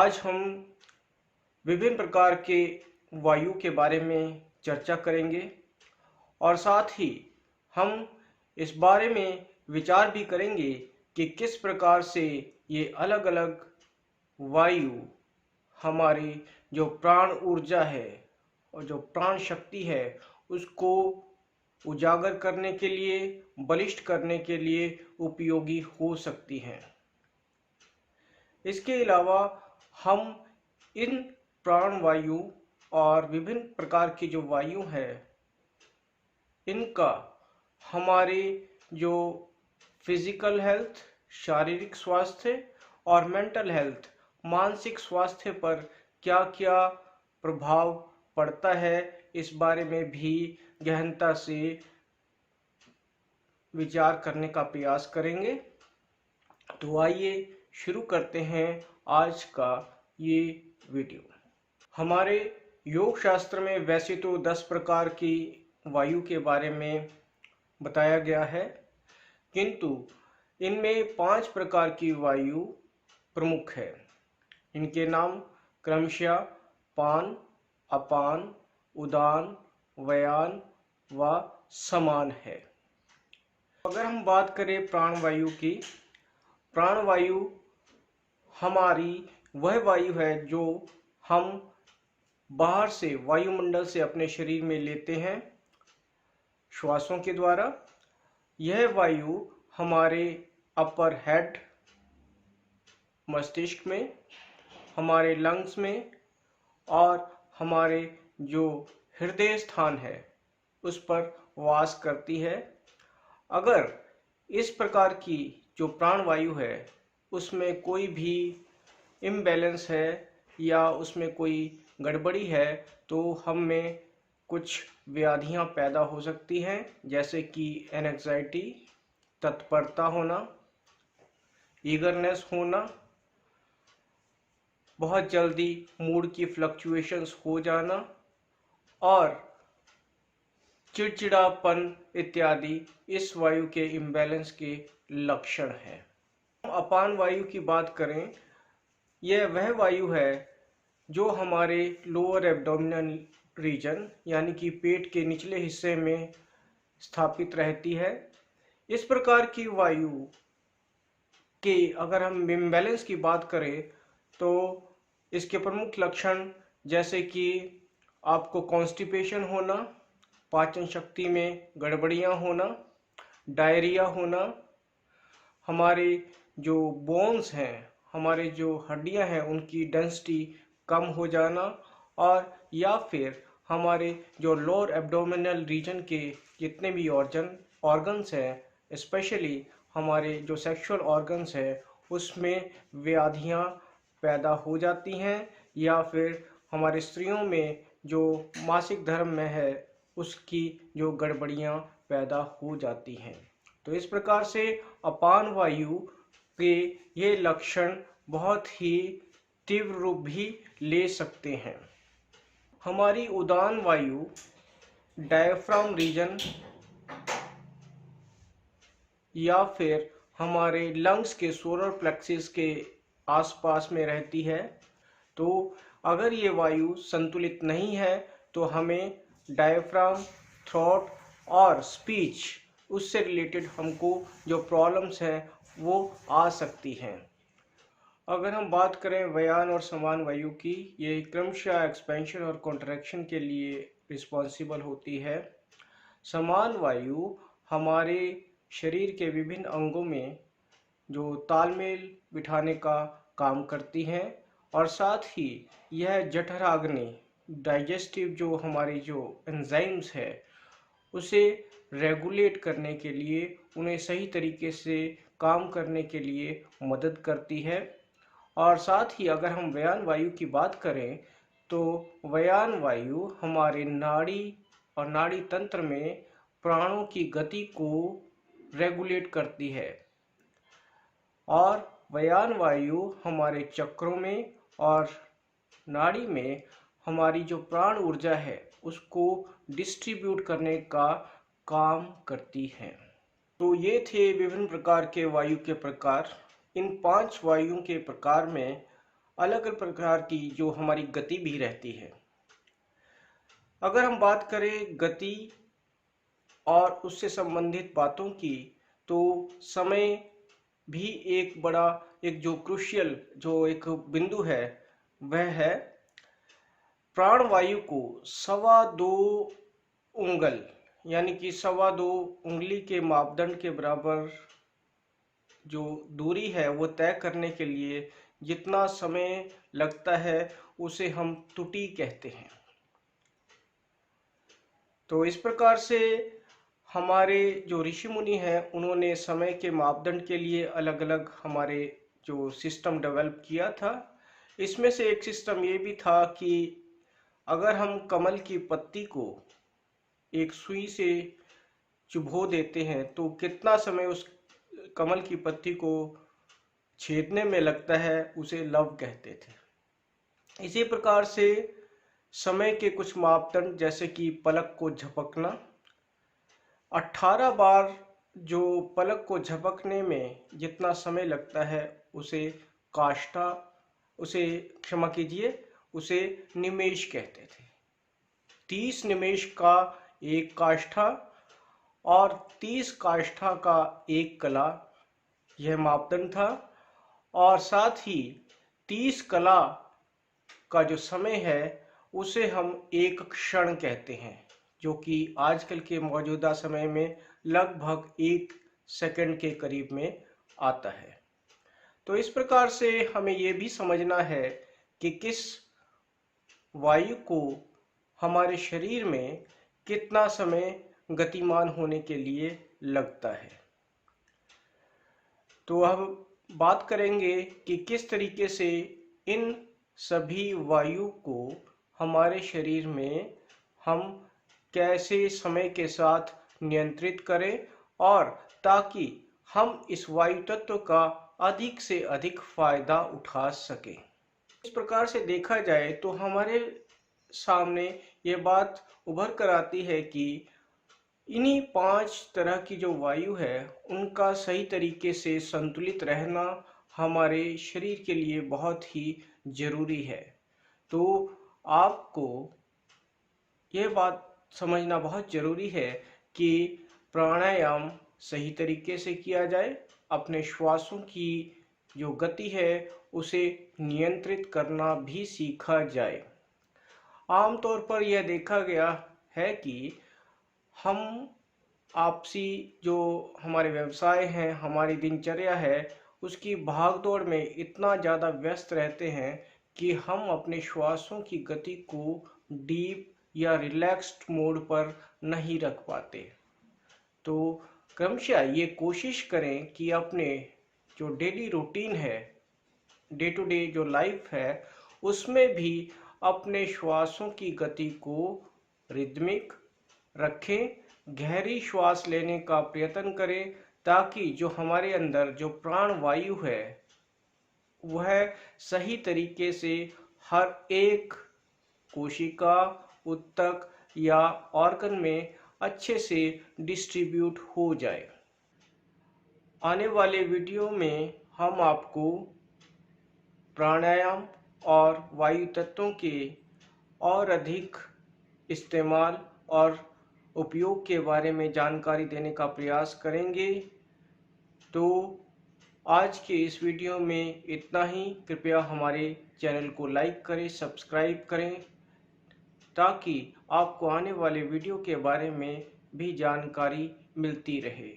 आज हम विभिन्न प्रकार के वायु के बारे में चर्चा करेंगे और साथ ही हम इस बारे में विचार भी करेंगे कि किस प्रकार से ये अलग अलग वायु हमारी जो प्राण ऊर्जा है और जो प्राण शक्ति है उसको उजागर करने के लिए, बलिष्ठ करने के लिए उपयोगी हो सकती हैं। इसके अलावा हम इन प्राण वायु और विभिन्न प्रकार की जो वायु है इनका हमारे जो फिजिकल हेल्थ, शारीरिक स्वास्थ्य और मेंटल हेल्थ, मानसिक स्वास्थ्य पर क्या क्या प्रभाव पड़ता है, इस बारे में भी गहनता से विचार करने का प्रयास करेंगे। तो आइए शुरू करते हैं आज का ये वीडियो। हमारे योग शास्त्र में वैसे तो 10 प्रकार की वायु के बारे में बताया गया है, किंतु इनमें 5 प्रकार की वायु प्रमुख है। इनके नाम क्रमशः पान, अपान, उदान, व्यान व समान है। अगर हम बात करें प्राणवायु की, प्राणवायु हमारी वह वायु है जो हम बाहर से वायुमंडल से अपने शरीर में लेते हैं श्वासों के द्वारा। यह वायु हमारे अपर हेड, मस्तिष्क में, हमारे लंग्स में और हमारे जो हृदय स्थान है उस पर वास करती है। अगर इस प्रकार की जो प्राणवायु है उसमें कोई भी इम्बैलेंस है या उसमें कोई गड़बड़ी है तो हम में कुछ व्याधियां पैदा हो सकती हैं, जैसे कि एंजाइटी, तत्परता होना, ईगरनेस होना, बहुत जल्दी मूड की फ्लक्चुएशंस हो जाना और चिड़चिड़ापन इत्यादि इस वायु के इम्बैलेंस के लक्षण हैं। अपान वायु की बात करें, यह वह वायु है जो हमारे लोअर एब्डोमिनल रीजन यानी कि पेट के निचले हिस्से में स्थापित रहती है। इस प्रकार की वायु के अगर हम इम्बैलेंस की बात करें तो इसके प्रमुख लक्षण जैसे कि आपको कॉन्स्टिपेशन होना, पाचन शक्ति में गड़बड़ियां होना, डायरिया होना, हमारे जो बोन्स हैं, हमारे जो हड्डियां हैं उनकी डेंसिटी कम हो जाना, और या फिर हमारे जो लोअर एब्डोमिनल रीजन के जितने भी ऑर्गन्स हैं, स्पेशली हमारे जो सेक्सुअल ऑर्गन्स हैं उसमें व्याधियां पैदा हो जाती हैं, या फिर हमारे स्त्रियों में जो मासिक धर्म में है उसकी जो गड़बड़ियां पैदा हो जाती हैं। तो इस प्रकार से अपान वायु के ये लक्षण बहुत ही तीव्र रूप भी ले सकते हैं। हमारी उदान वायु डायफ्राम रीजन या फिर हमारे लंग्स के सोलर प्लेक्सिस के आसपास में रहती है। तो अगर ये वायु संतुलित नहीं है तो हमें डायफ्राम, थ्रोट और स्पीच, उससे रिलेटेड हमको जो प्रॉब्लम्स हैं वो आ सकती हैं। अगर हम बात करें व्यान और समान वायु की, ये क्रमशः एक्सपेंशन और कॉन्ट्रैक्शन के लिए रिस्पॉन्सिबल होती है। समान वायु हमारे शरीर के विभिन्न अंगों में जो तालमेल बिठाने का काम करती हैं, और साथ ही यह जठराग्नि, डाइजेस्टिव जो हमारी जो एंजाइम्स है उसे रेगुलेट करने के लिए, उन्हें सही तरीके से काम करने के लिए मदद करती है। और साथ ही अगर हम व्यान वायु की बात करें तो व्यान वायु हमारे नाड़ी और नाड़ी तंत्र में प्राणों की गति को रेगुलेट करती है, और व्यान वायु हमारे चक्रों में और नाड़ी में हमारी जो प्राण ऊर्जा है उसको डिस्ट्रीब्यूट करने का काम करती है। तो ये थे विभिन्न प्रकार के वायु के प्रकार। इन 5 वायु के प्रकार में अलग अलग प्रकार की जो हमारी गति भी रहती है। अगर हम बात करें गति और उससे संबंधित बातों की, तो समय भी एक बड़ा, एक जो क्रुशियल जो एक बिंदु है वह है प्राणवायु को 2.25 उंगल यानी कि 2.25 उंगली के मापदंड के बराबर जो दूरी है वो तय करने के लिए जितना समय लगता है उसे हम त्रुटि कहते हैं। तो इस प्रकार से हमारे जो ऋषि मुनि हैं उन्होंने समय के मापदंड के लिए अलग अलग हमारे जो सिस्टम डेवलप किया था। इसमें से एक सिस्टम ये भी था कि अगर हम कमल की पत्ती को एक सुई से चुभो देते हैं तो कितना समय उस कमल की पत्ती को छेदने में लगता है, उसे लव कहते थे। इसी प्रकार से समय के कुछ मापदंड जैसे कि पलक को झपकना, 18 बार जो पलक को झपकने में जितना समय लगता है उसे काष्ठा, उसे क्षमा कीजिए, उसे निमेष कहते थे। 30 निमेष का एक काष्ठा और 30 काष्ठा का एक कला, यह मापदंड था। और साथ ही 30 कला का जो समय है उसे हम एक क्षण कहते हैं, जो कि आजकल के मौजूदा समय में लगभग 1 सेकंड के करीब में आता है। तो इस प्रकार से हमें ये भी समझना है कि किस वायु को हमारे शरीर में कितना समय गतिमान होने के लिए लगता है। तो अब बात करेंगे कि किस तरीके से इन सभी वायु को हमारे शरीर में हम कैसे समय के साथ नियंत्रित करें, और ताकि हम इस वायु तत्व का अधिक से अधिक फायदा उठा सकें। इस प्रकार से देखा जाए तो हमारे सामने ये बात उभर कर आती है कि इन्हीं 5 तरह की जो वायु है उनका सही तरीके से संतुलित रहना हमारे शरीर के लिए बहुत ही जरूरी है। तो आपको यह बात समझना बहुत जरूरी है कि प्राणायाम सही तरीके से किया जाए, अपने श्वासों की जो गति है उसे नियंत्रित करना भी सीखा जाए। आमतौर पर यह देखा गया है कि हम आपसी जो हमारे व्यवसाय हैं, हमारी दिनचर्या है, उसकी भागदौड़ में इतना ज़्यादा व्यस्त रहते हैं कि हम अपने श्वासों की गति को डीप या रिलैक्स्ड मोड पर नहीं रख पाते। तो क्रमशः ये कोशिश करें कि अपने जो डेली रूटीन है, डे टू डे जो लाइफ है, उसमें भी अपने श्वासों की गति को रिदमिक रखें, गहरी श्वास लेने का प्रयत्न करें, ताकि जो हमारे अंदर जो प्राण वायु है वह सही तरीके से हर एक कोशिका, ऊतक या ऑर्गन में अच्छे से डिस्ट्रीब्यूट हो जाए। आने वाले वीडियो में हम आपको प्राणायाम और वायु तत्वों के और अधिक इस्तेमाल और उपयोग के बारे में जानकारी देने का प्रयास करेंगे। तो आज के इस वीडियो में इतना ही। कृपया हमारे चैनल को लाइक करें, सब्सक्राइब करें, ताकि आपको आने वाले वीडियो के बारे में भी जानकारी मिलती रहे।